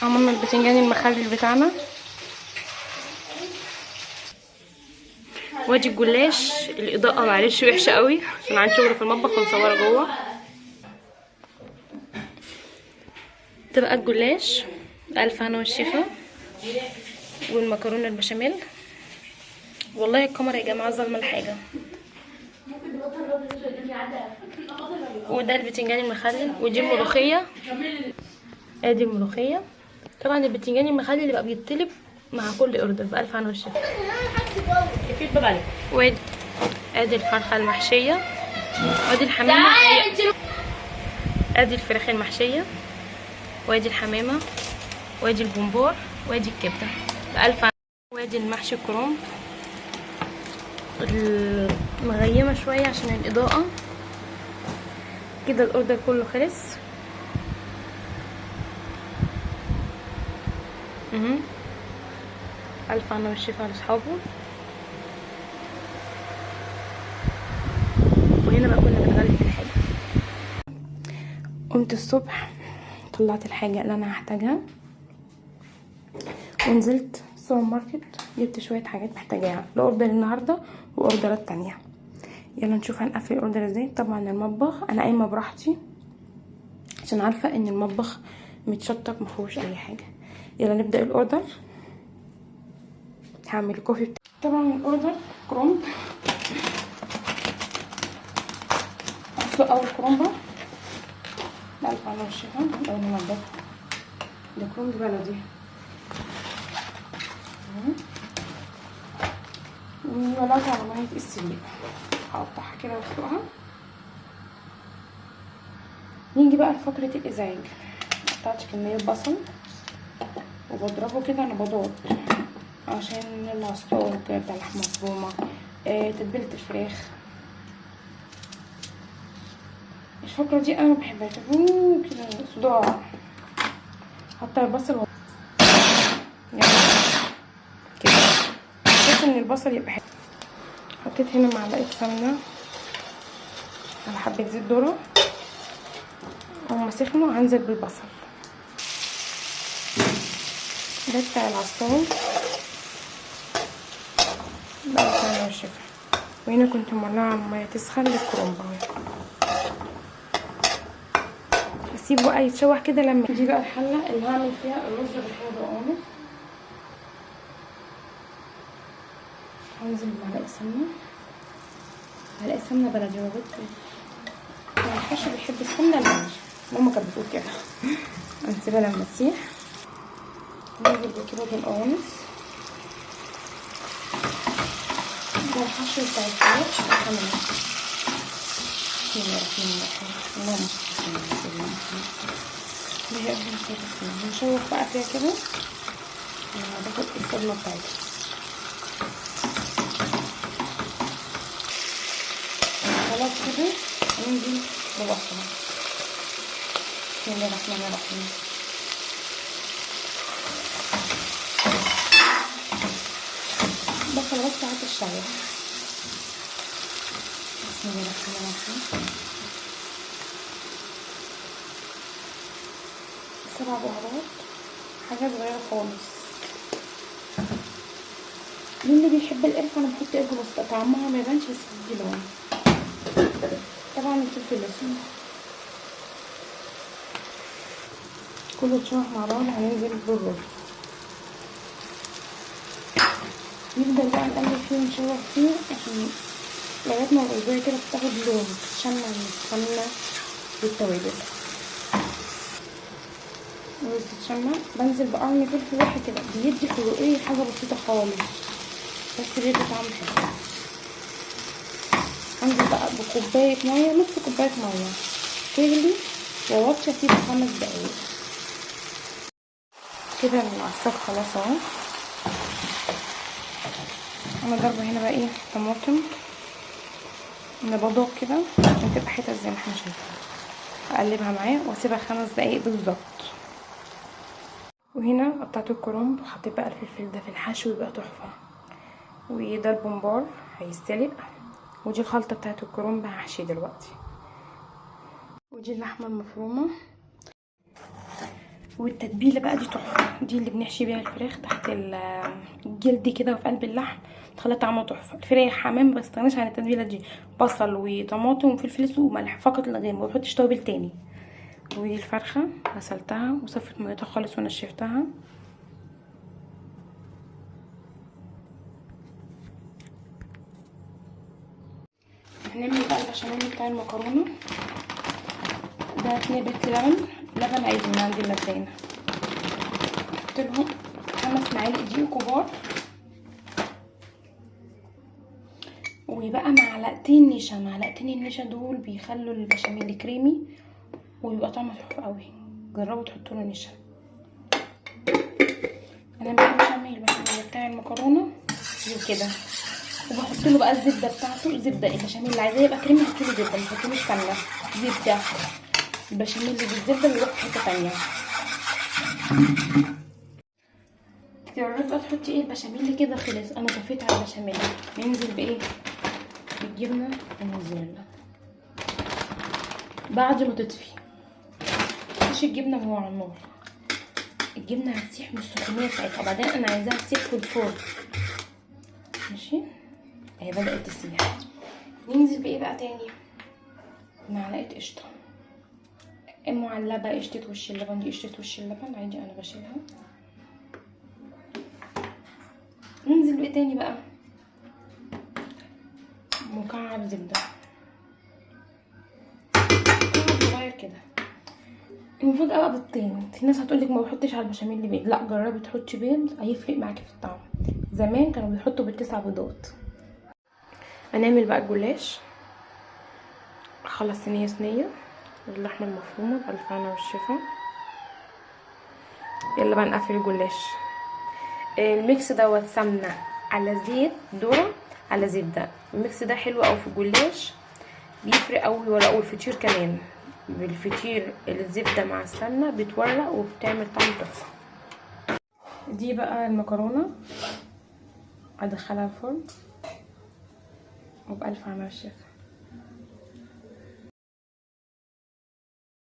عملنا البتنجان المخلل بتاعنا، وادي الجلاش. الاضاءه معلش وحشه قوي عشان عندي شغل في المطبخ ومصوره جوه. ده بقى الجلاش، الف هنا والشفا، والمكرونه البشاميل. والله الكاميرا يا جماعه ظالمه الحاجه. وده البتنجان المخلل، ودي الملوخيه. ادي الملوخيه. طبعا البتنجان المخلل اللي بقى بيتطلب مع كل اوردر بألف هنا والشفا. وادي الفرخه المحشيه، وادي الحمامه، ادي الفراخ المحشيه، وادي الحمامه، وادي البونبور، وادي الكبده بألف. وادي المحشي الكرنب مغيمه شويه عشان الاضاءه. كده الاوردر كله خلص. الف هنا والشفا لاصحابه. وهنا بقى كنا بنغلف الحاجه. قمت الصبح طلعت الحاجه اللي انا هحتاجها، ونزلت السوبر ماركت جبت شويه حاجات محتاجاها لاوردر النهارده واوردرات تانية. يلا نشوف هنقفل الاوردر ازاي. طبعا المطبخ انا قايمه براحتي عشان عارفه ان المطبخ متشطب مفيهوش اي حاجه. يلا نبدا الاوردر. هعمل الكوفي بتاعي. طبعا الاوردر كرومب، اسلق اول كرومبه بألف هنا والشفا. اول ما انضف ده كرومب بلدي، وولعت على ميه السليق. هقطعها كده واسلقها. نيجي بقى لفقره الازعاج. قطعت كميه بصل وبضربه كده نبضات عشان العصاج بتاع اللحمه مفرومه، تتبيله الفراخ. الفقره دي انا بحبها كده صداع. حتى البصل يعني كده بحيث ان البصل يبقى حلو. حطيت هنا معلقه سمنه على حبه زيت ذره. هما سخنوا هنزل بالبصل ده بتاع العصاج بألف هنا والشفا. وهنا كنت مولعه الميه تسخن للكرنب اهو. اسيبه بقى يتشوح كده. لما دي بقى الحله اللي هعمل فيها الرز بالحمض والقوانص. هنزل بمعلقه سمنه، معلقه سمنه بلدي. هو بصي ما الحش بيحب السمنه البلدي، ماما كانت بتقول كده. هنسيبها لما تسيح. ننزل بكيلو القوانص. ده الحشو بتاع الفراخ والحمام. بسم الله الرحمن الرحيم. اللهم صل على سيدنا محمد. هي احنا هنشوح بقى فيها كده. هتاخد الصدمه بتاعتها. خلاص كده هننزل ببصله. بسم الله الرحمن الرحيم. بصل بس ساعات الشاي. بسم الله الرحمن الرحيم. 7 بهارات، حاجه صغيره خالص. اللي بيحب القرفه انا بحط قرفه بس طعمها ما يبانش بس بتدي لون. طبعا الفلفل الاسود كله يتشوح مع بعض. هننزل بالرز. نفضل بقى نقلب فيه ونشوح فيه عشان لغايه ما الرزايه كده بتاخد لون، تتشمع من السمنه والتوابل. الرز تتشمع. بنزل بقرن فلفل واحد كده بيدي حلوقيه، حاجه بسيطه خالص بس بيدي طعم حلو. انزل بقى بكوبايه ميه، نص كوبايه ميه تغلي، واوطي اسيبها 5 دقايق كده. العصاج خلاص اهو. انا ضربه هنا بقى ايه طماطم نبضات كده عشان تبقى حتت زي ما احنا شايفين. اقلبها معاه واسيبها 5 دقايق بالظبط. وهنا قطعت الكرنب وحطيت بقى الفلفل ده في الحشو يبقى تحفه. وده البومبار هيستلق. ودي الخلطه بتاعت الكرنب هحشي دلوقتي. ودي اللحمه المفرومه. والتتبيله بقى دي تحفه، دي اللي بنحشي بيها الفراخ تحت الجلد كده وفي قلب اللحم، تخلي طعمه تحفه. الفراخ حمام ما بستغناش عن التتبيله دي، بصل وطماطم وفلفل اسود وملح فقط لا غير، ما بحطش توابل تاني. ودي الفرخه غسلتها وصفت ميتها خالص ونشفتها. هنعمل بقى البشاميل بتاع المكرونه. ده 2 بيت لبن عادي من عند اللبانه، حط لهم 5 معالق دقيق كبار، وبقى معلقتين نشا. معلقتين النشا دول بيخلوا البشاميل كريمي ويبقى طعمه تحفه قوي، جربوا تحطوا له نشا. انا بعمل البشاميل بتاع المكرونه زي كده، وبحط له بقى الزبده بتاعته. الزبده البشاميل اللي عايزاه يبقى كريمي حطوا له زبده، ما تحطولوش سمنه، زبده. البشاميل اللي بالزبده بيروح في حته تانيه. تقدري بقى تحطي ايه البشاميل كده خلص. انا طفيت على البشاميل، ننزل بايه؟ بالجبنه الموزاريلا. بعد ما تطفي تحطيش الجبنه وهو على النار، الجبنه هتسيح من السخونيه بتاعتها، وبعدين انا عايزاها تسيح في الفرن. ماشي، اهي بدات تسيح. ننزل بايه بقى تاني؟ معلقه قشطه معلبه، قشطه وش اللبن. دي قشطه وش اللبن عادي، انا بشيلها. ننزل بايه تاني بقى؟ مكعب زبده، مكعب صغير كده. المفاجاه بقى بيضتين. في ناس هتقولك ما بحطش على البشاميل بيض، لا جربي تحطي بيض هيفرق معاكي في الطعم. زمان كانوا بيحطوا ب9 بيضات. هنعمل بقى الجلاش. اخلص صينيه اللحمه المفرومه بألف هنا والشفا. يلا بقى نقفل الجلاش. الميكس دوت سمنه على زيت ذره على زبده. الميكس ده حلو قوي في الجلاش، بيفرق قوي. ورق والفطير كمان، بالفطير الزبده مع السمنه بتورق وبتعمل طعم تحفه. دي بقى المكرونه ادخلها الفرن وبألف هنا والشفا.